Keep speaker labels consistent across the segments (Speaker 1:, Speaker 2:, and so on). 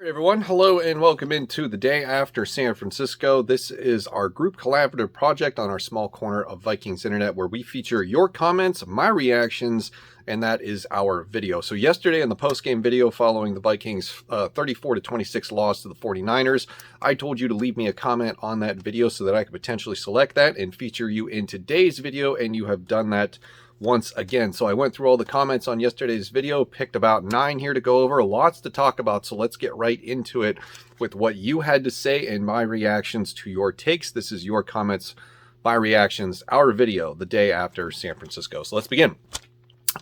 Speaker 1: Hey everyone, hello and welcome into the day after San Francisco. This is our group collaborative project on our small corner of Vikings internet where we feature your comments, my reactions, and that is our video. So yesterday in the post-game video following the Vikings 34-26 loss to the 49ers, I told you to leave me a comment on that video so that I could potentially select that and feature you in today's video, and you have done that once again. So I went through all the comments on yesterday's video, picked about 9 here to go over, lots to talk about. So let's get right into it with what you had to say and my reactions to your takes. This is your comments, my reactions, our video the day after San Francisco. So let's begin.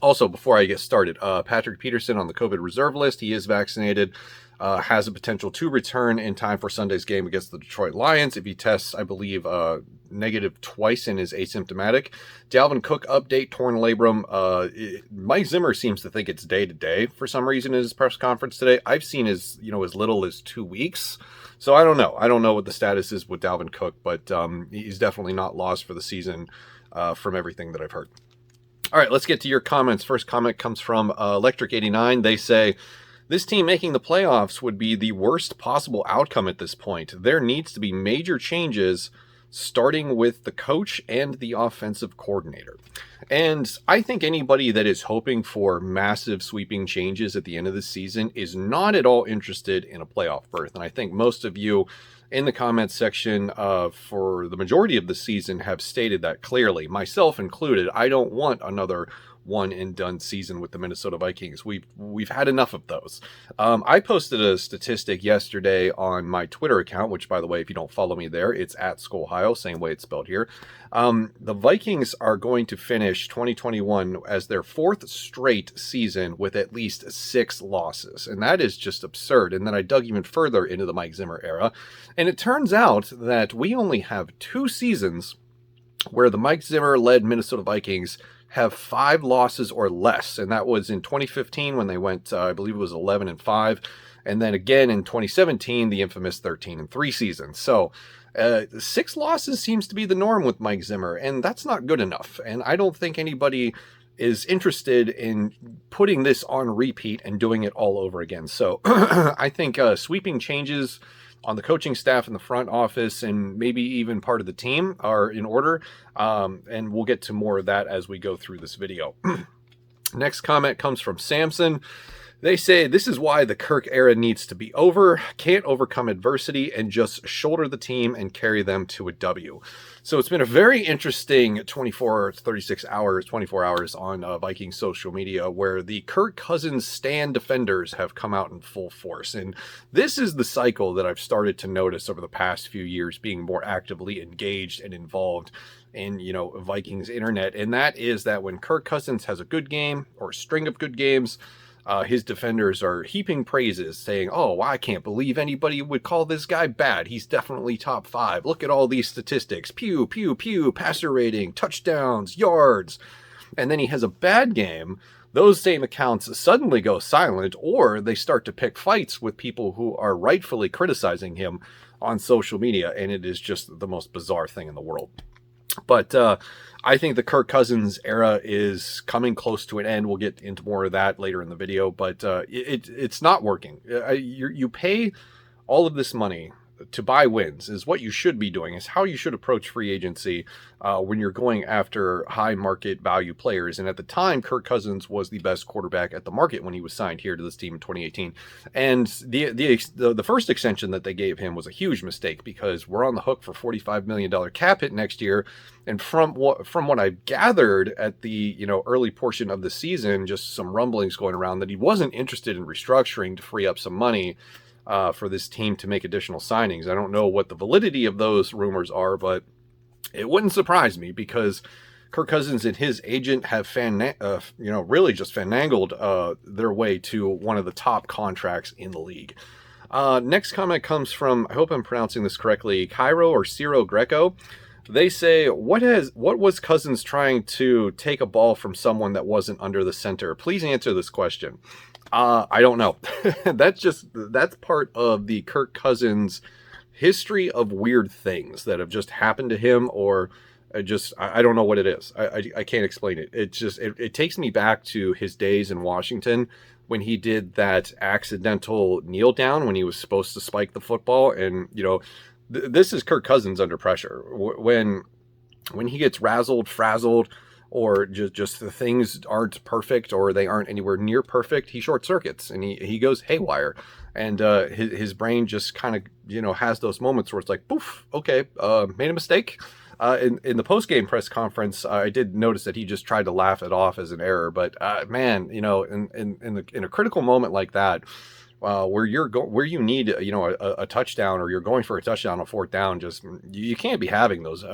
Speaker 1: Also, before I get started, Patrick Peterson on the COVID reserve list. He is vaccinated, has a potential to return in time for Sunday's game against the Detroit Lions. If he tests, I believe, negative twice and is asymptomatic. Dalvin Cook update, torn labrum. Mike Zimmer seems to think it's day-to-day for some reason in his press conference today. I've seen as little as 2 weeks. So I don't know. I don't know what the status is with Dalvin Cook, but he's definitely not lost for the season from everything that I've heard. All right, let's get to your comments. First comment comes from Electric89. They say, this team making the playoffs would be the worst possible outcome at this point. There needs to be major changes, starting with the coach and the offensive coordinator. And I think anybody that is hoping for massive sweeping changes at the end of the season is not at all interested in a playoff berth. And I think most of you in the comments section for the majority of the season have stated that clearly, myself included. I don't want another one and done season with the Minnesota Vikings. We've had enough of those. I posted a statistic yesterday on my Twitter account, which, by the way, if you don't follow me there, it's at Skolheil, same way it's spelled here. The Vikings are going to finish 2021 as their 4th straight season with at least 6 losses, and that is just absurd. And then I dug even further into the Mike Zimmer era, and it turns out that we only have 2 seasons where the Mike Zimmer-led Minnesota Vikings have 5 losses or less, and that was in 2015 when they went, I believe it was 11-5, and then again in 2017, the infamous 13-3 season. So 6 losses seems to be the norm with Mike Zimmer, and that's not good enough. And I don't think anybody is interested in putting this on repeat and doing it all over again. So I think sweeping changes on the coaching staff in the front office and maybe even part of the team are in order. And we'll get to more of that as we go through this video. Next comment comes from Samson. They say, this is why the Kirk era needs to be over. Can't overcome adversity and just shoulder the team and carry them to a W. So it's been a very interesting 24 hours on Viking social media where the Kirk Cousins stan defenders have come out in full force. And this is the cycle that I've started to notice over the past few years, being more actively engaged and involved in, Vikings internet. And that is that when Kirk Cousins has a good game or a string of good games, his defenders are heaping praises, saying, oh, I can't believe anybody would call this guy bad. He's definitely top 5. Look at all these statistics. Pew, pew, pew, passer rating, touchdowns, yards. And then he has a bad game. Those same accounts suddenly go silent, or they start to pick fights with people who are rightfully criticizing him on social media. And it is just the most bizarre thing in the world. But I think the Kirk Cousins era is coming close to an end. We'll get into more of that later in the video, but it's not working. You pay all of this money to buy wins is what you should be doing, is how you should approach free agency when you're going after high market value players. And at the time, Kirk Cousins was the best quarterback at the market when he was signed here to this team in 2018. And the first extension that they gave him was a huge mistake because we're on the hook for $45 million cap hit next year. And from what I've gathered at the early portion of the season, just some rumblings going around that he wasn't interested in restructuring to free up some money for this team to make additional signings. I don't know what the validity of those rumors are, but it wouldn't surprise me because Kirk Cousins and his agent have really just finagled their way to one of the top contracts in the league. Next comment comes from, I hope I'm pronouncing this correctly, Cairo or Ciro Greco. They say, what was Cousins trying to take a ball from someone that wasn't under the center? Please answer this question. I don't know. That's part of the Kirk Cousins history of weird things that have just happened to him, or I don't know what it is. I can't explain it. It takes me back to his days in Washington when he did that accidental kneel down when he was supposed to spike the football. And, this is Kirk Cousins under pressure. When he gets frazzled, or just the things aren't perfect or they aren't anywhere near perfect, he short circuits and he goes haywire. And his brain just kind of, has those moments where it's like, poof, okay, made a mistake. In the post-game press conference, I did notice that he just tried to laugh it off as an error. But man, in a critical moment like that, where you need a touchdown, or you're going for a touchdown on fourth down, just you can't be having those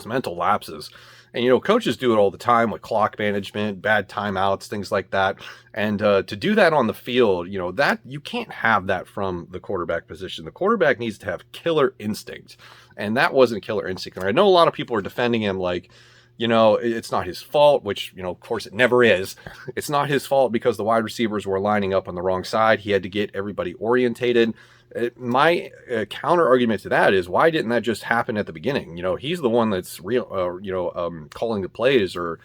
Speaker 1: mental lapses. And coaches do it all the time with clock management, bad timeouts, things like that. And to do that on the field, that you can't have that from the quarterback position. The quarterback needs to have killer instinct, and that wasn't killer instinct. And I know a lot of people are defending him like, it's not his fault, which, of course it never is. It's not his fault because the wide receivers were lining up on the wrong side. He had to get everybody orientated. My counter argument to that is, why didn't that just happen at the beginning? He's the one that's calling the plays, or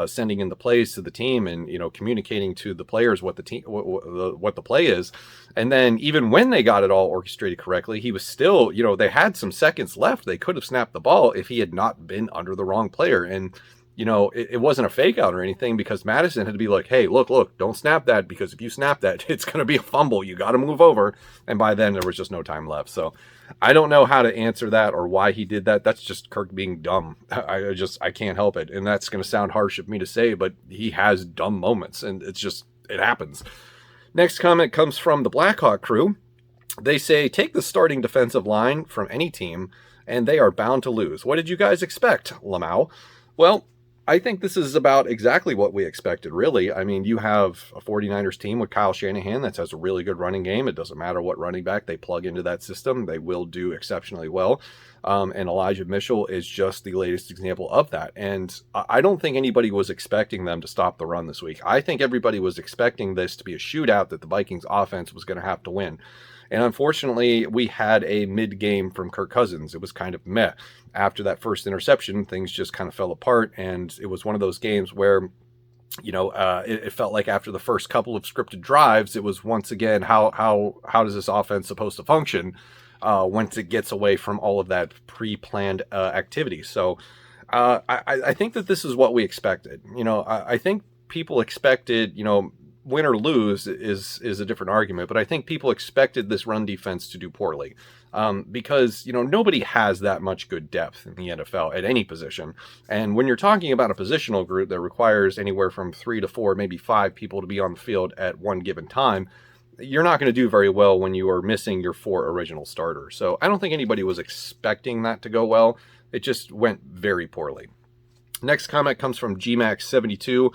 Speaker 1: sending in the plays to the team, and communicating to the players what the play is. And then even when they got it all orchestrated correctly, he was still, they had some seconds left. They could have snapped the ball if he had not been under the wrong player. And it wasn't a fake out or anything, because Madison had to be like, hey, look, don't snap that, because if you snap that, it's going to be a fumble. You got to move over. And by then there was just no time left. So I don't know how to answer that or why he did that. That's just Kirk being dumb. I can't help it. And that's going to sound harsh of me to say, but he has dumb moments, and it happens. Next comment comes from the Blackhawk crew. They say, take the starting defensive line from any team and they are bound to lose. What did you guys expect, Lamau? Well, I think this is about exactly what we expected, really. I mean, you have a 49ers team with Kyle Shanahan that has a really good running game. It doesn't matter what running back they plug into that system. They will do exceptionally well. And Elijah Mitchell is just the latest example of that. And I don't think anybody was expecting them to stop the run this week. I think everybody was expecting this to be a shootout that the Vikings offense was going to have to win. And unfortunately, we had a mid-game from Kirk Cousins. It was kind of meh. After that first interception, things just kind of fell apart. And it was one of those games where, it felt like after the first couple of scripted drives, it was once again, how does this offense supposed to function once it gets away from all of that pre-planned activity? So I think that this is what we expected. I think people expected, win or lose is a different argument, but I think people expected this run defense to do poorly because, nobody has that much good depth in the NFL at any position. And when you're talking about a positional group that requires anywhere from 3 to 4, maybe 5 people to be on the field at one given time, you're not going to do very well when you are missing your 4 original starters. So I don't think anybody was expecting that to go well. It just went very poorly. Next comment comes from GMAX72.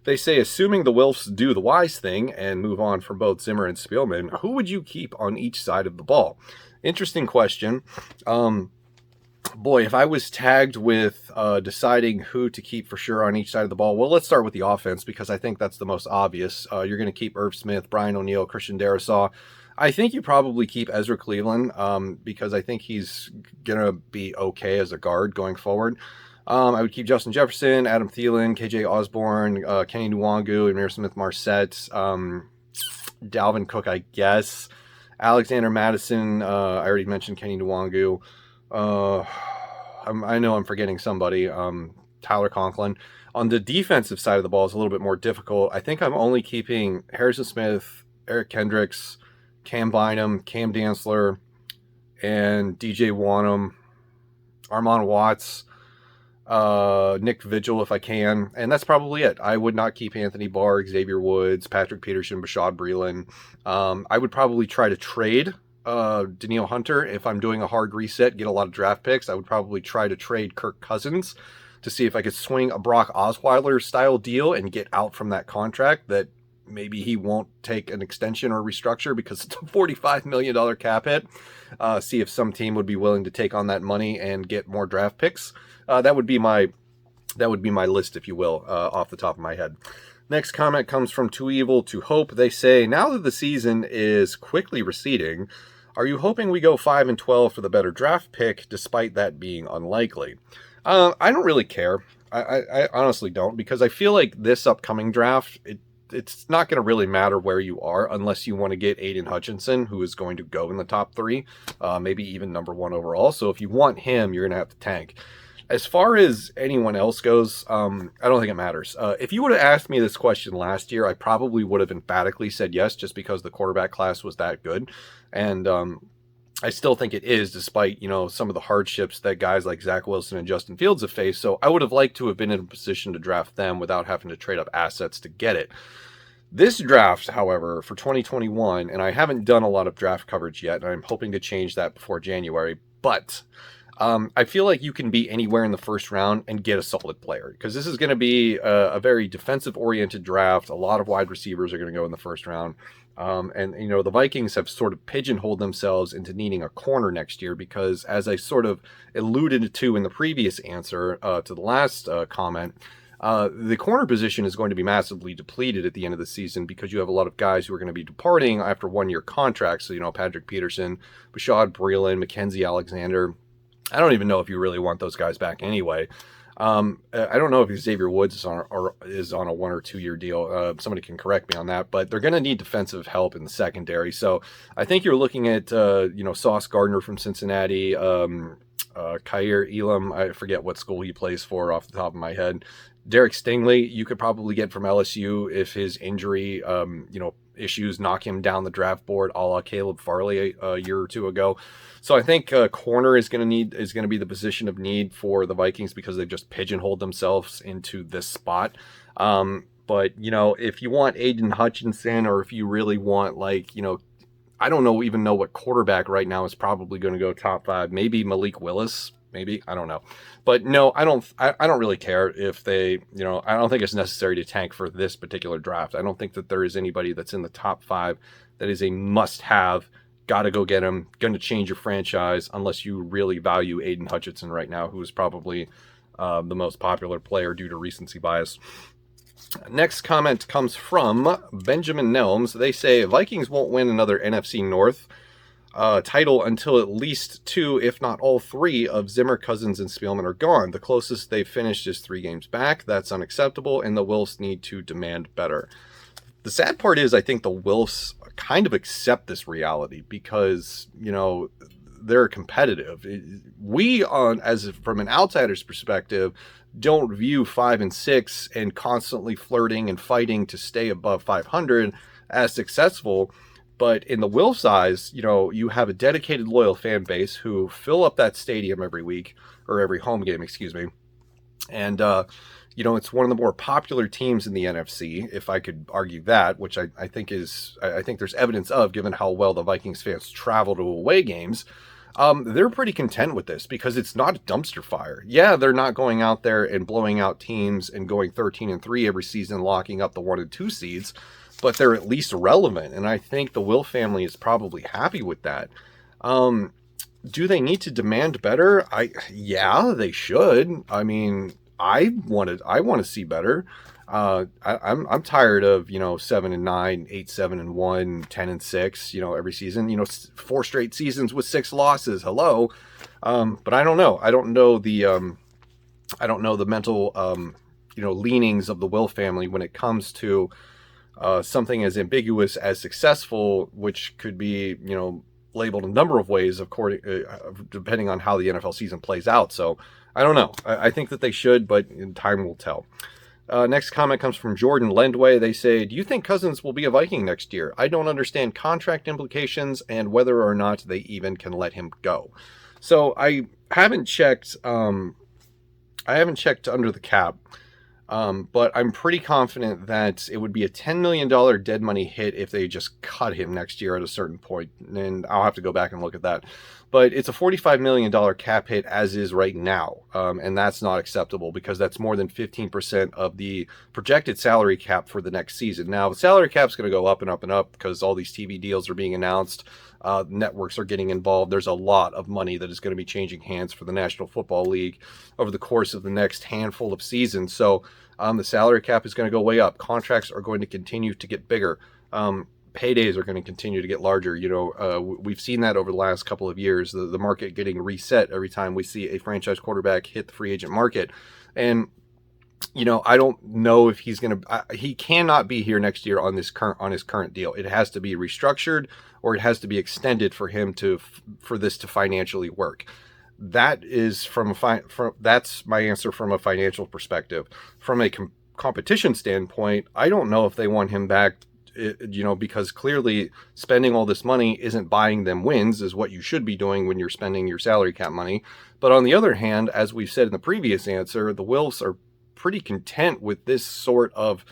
Speaker 1: They say, assuming the Wilfs do the wise thing and move on from both Zimmer and Spielman, who would you keep on each side of the ball? Interesting question. Boy, if I was tagged with deciding who to keep for sure on each side of the ball, well, let's start with the offense because I think that's the most obvious. You're going to keep Irv Smith, Brian O'Neill, Christian Darrisaw. I think you probably keep Ezra Cleveland because I think he's going to be okay as a guard going forward. I would keep Justin Jefferson, Adam Thielen, KJ Osborne, Kenny Nwangu, Amir Smith-Marset, Dalvin Cook, I guess, Alexander Madison. I already mentioned Kenny Nwangu. I know I'm forgetting somebody. Tyler Conklin. On the defensive side of the ball is a little bit more difficult. I think I'm only keeping Harrison Smith, Eric Kendricks, Cam Bynum, Cam Dantzler, and DJ Wanham, Armon Watts, Nick Vigil if I can, and that's probably it. I would not keep Anthony Barr, Xavier Woods, Patrick Peterson, Bashad Breeland. I would probably try to trade Danielle Hunter if I'm doing a hard reset, get a lot of draft picks. I would probably try to trade Kirk Cousins to see if I could swing a Brock Osweiler style deal and get out from that contract that maybe he won't take an extension or restructure because it's a $45 million cap hit. See if some team would be willing to take on that money and get more draft picks. That would be my list, if you will, off the top of my head. Next comment comes from Too Evil to Hope. They say, now that the season is quickly receding, Are you hoping we go 5 and 12 for the better draft pick, despite that being unlikely? I don't really care. I honestly don't, because I feel like this upcoming draft, it's not going to really matter where you are unless you want to get Aiden Hutchinson, who is going to go in the top 3, maybe even number 1 overall. So if you want him, you're going to have to tank. As far as anyone else goes, I don't think it matters. If you would have asked me this question last year, I probably would have emphatically said yes, just because the quarterback class was that good. And I still think it is, despite, some of the hardships that guys like Zach Wilson and Justin Fields have faced. So I would have liked to have been in a position to draft them without having to trade up assets to get it. This draft, however, for 2021, and I haven't done a lot of draft coverage yet, and I'm hoping to change that before January, but I feel like you can be anywhere in the first round and get a solid player, because this is going to be a very defensive-oriented draft. A lot of wide receivers are going to go in the first round. And the Vikings have sort of pigeonholed themselves into needing a corner next year because, as I sort of alluded to in the previous answer to the last comment, the corner position is going to be massively depleted at the end of the season because you have a lot of guys who are going to be departing after one-year contracts. So, Patrick Peterson, Bashad Breeland, Mackenzie Alexander. I don't even know if you really want those guys back anyway. I don't know if Xavier Woods is on a 1 or 2 year deal. Somebody can correct me on that, but they're going to need defensive help in the secondary. So I think you're looking at, Sauce Gardner from Cincinnati, Kaiir Elam. I forget what school he plays for off the top of my head. Derek Stingley, you could probably get from LSU if his injury, issues knock him down the draft board, a la Caleb Farley a year or two ago. So I think corner is going to be the position of need for the Vikings because they've just pigeonholed themselves into this spot. But if you want Aiden Hutchinson, or if you really want, I don't even know what quarterback right now is probably going to go top 5. Maybe Malik Willis. Maybe, I don't know, but no, I don't really care if they, I don't think it's necessary to tank for this particular draft. I don't think that there is anybody that's in the top 5 that is a must-have. Got to go get him. Going to change your franchise unless you really value Aiden Hutchinson right now, who is probably the most popular player due to recency bias. Next comment comes from Benjamin Nelms. They say Vikings won't win another NFC North title until at least 2, if not all 3, of Zimmer, Cousins, and Spielman are gone. The closest they've finished is 3 games back. That's unacceptable, and the Wilfs need to demand better. The sad part is I think the Wilfs kind of accept this reality because, they're competitive. We, from an outsider's perspective, don't view 5 and 6 and constantly flirting and fighting to stay above 500 as successful. But in the Wilfs' eyes, you have a dedicated, loyal fan base who fill up that stadium every week, or every home game, excuse me. And, it's one of the more popular teams in the NFC, if I could argue that, which I think there's evidence of, given how well the Vikings fans travel to away games. They're pretty content with this because it's not a dumpster fire. Yeah, they're not going out there and blowing out teams and going 13-3 every season, locking up the 1 and 2 seeds. But they're at least relevant, and I think the Will family is probably happy with that. Do they need to demand better? Yeah, they should. I mean, I want to see better. I'm tired of 7-9, 8-7-1, 10-6. Every season. 4 straight seasons with 6 losses. Hello, but I don't know. I don't know the mental leanings of the Will family when it comes to something as ambiguous as successful, which could be, labeled a number of ways, depending on how the NFL season plays out. So I don't know. I think that they should, but time will tell. Next comment comes from Jordan Lendway. They say, do you think Cousins will be a Viking next year? I don't understand contract implications and whether or not they even can let him go. So I haven't checked under the cap. But I'm pretty confident that it would be a $10 million dead money hit if they just cut him next year at a certain point. And I'll have to go back and look at that. But it's a $45 million cap hit as is right now. And that's not acceptable because that's more than 15% of the projected salary cap for the next season. Now, the salary cap's going to go up and up and up because all these TV deals are being announced. Networks are getting involved. There's a lot of money that is going to be changing hands for the National Football League over the course of the next handful of seasons. So the salary cap is going to go way up. Contracts are going to continue to get bigger. paydays are going to continue to get larger. We've seen that over the last couple of years, the market getting reset every time we see a franchise quarterback hit the free agent market. And I don't know if he's going to, he cannot be here next year on his current deal. It has to be restructured, or it has to be extended for him for this to financially work. That is that's my answer from a financial perspective. From a competition standpoint, I don't know if they want him back, because clearly spending all this money isn't buying them wins, is what you should be doing when you're spending your salary cap money. But on the other hand, as we've said in the previous answer, the Wolves are pretty content with this sort of,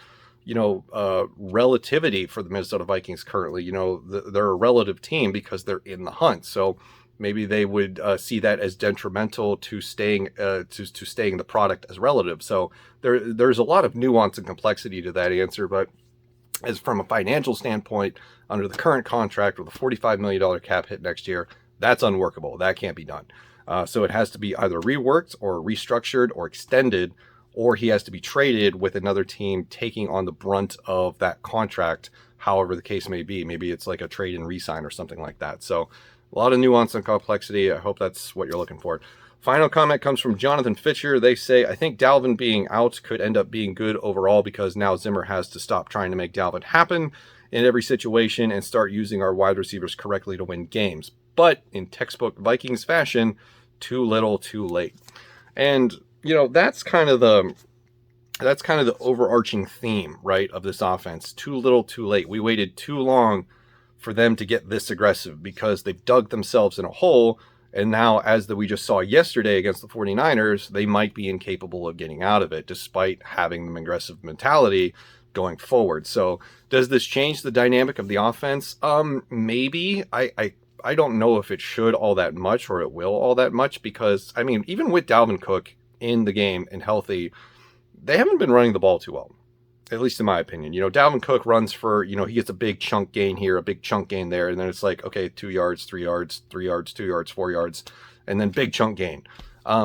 Speaker 1: relativity for the Minnesota Vikings currently. They're a relative team because they're in the hunt. So maybe they would see that as detrimental to staying the product as relative. So there's a lot of nuance and complexity to that answer. But as from a financial standpoint, under the current contract with a $45 million cap hit next year, that's unworkable. That can't be done. So it has to be either reworked or restructured or extended, or he has to be traded with another team taking on the brunt of that contract, however the case may be. Maybe it's like a trade and re-sign or something like that. So a lot of nuance and complexity. I hope that's what you're looking for. Final comment comes from Jonathan Fitcher. They say, I think Dalvin being out could end up being good overall, because now Zimmer has to stop trying to make Dalvin happen in every situation and start using our wide receivers correctly to win games. But in textbook Vikings fashion, too little, too late. And that's kind of the overarching theme, right, of this offense. Too little, too late. We waited too long for them to get this aggressive because they've dug themselves in a hole. And now, as we just saw yesterday against the 49ers, they might be incapable of getting out of it, despite having the aggressive mentality going forward. So does this change the dynamic of the offense? Maybe. I don't know if it should all that much, or it will all that much, because, even with Dalvin Cook in the game and healthy, they haven't been running the ball too well, at least in my opinion. Dalvin Cook runs for, he gets a big chunk gain here, a big chunk gain there, and then it's like, okay, 2 yards, 3 yards, 3 yards, 2 yards, 4 yards, and then big chunk gain.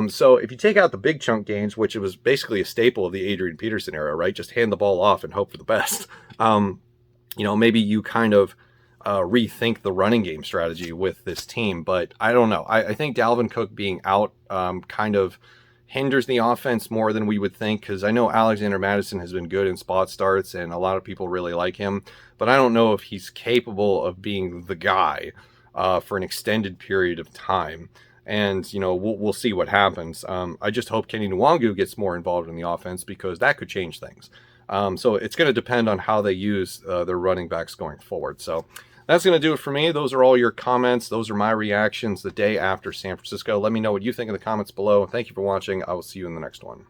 Speaker 1: So if you take out the big chunk gains, which it was basically a staple of the Adrian Peterson era, right? Just hand the ball off and hope for the best. Maybe you kind of rethink the running game strategy with this team, but I don't know. I think Dalvin Cook being out kind of hinders the offense more than we would think, because I know Alexander Mattison has been good in spot starts and a lot of people really like him, but I don't know if he's capable of being the guy for an extended period of time. And we'll see what happens. I just hope Kenny Nwangu gets more involved in the offense, because that could change things. So it's going to depend on how they use their running backs going forward. So that's going to do it for me. Those are all your comments. Those are my reactions the day after San Francisco. Let me know what you think in the comments below. Thank you for watching. I will see you in the next one.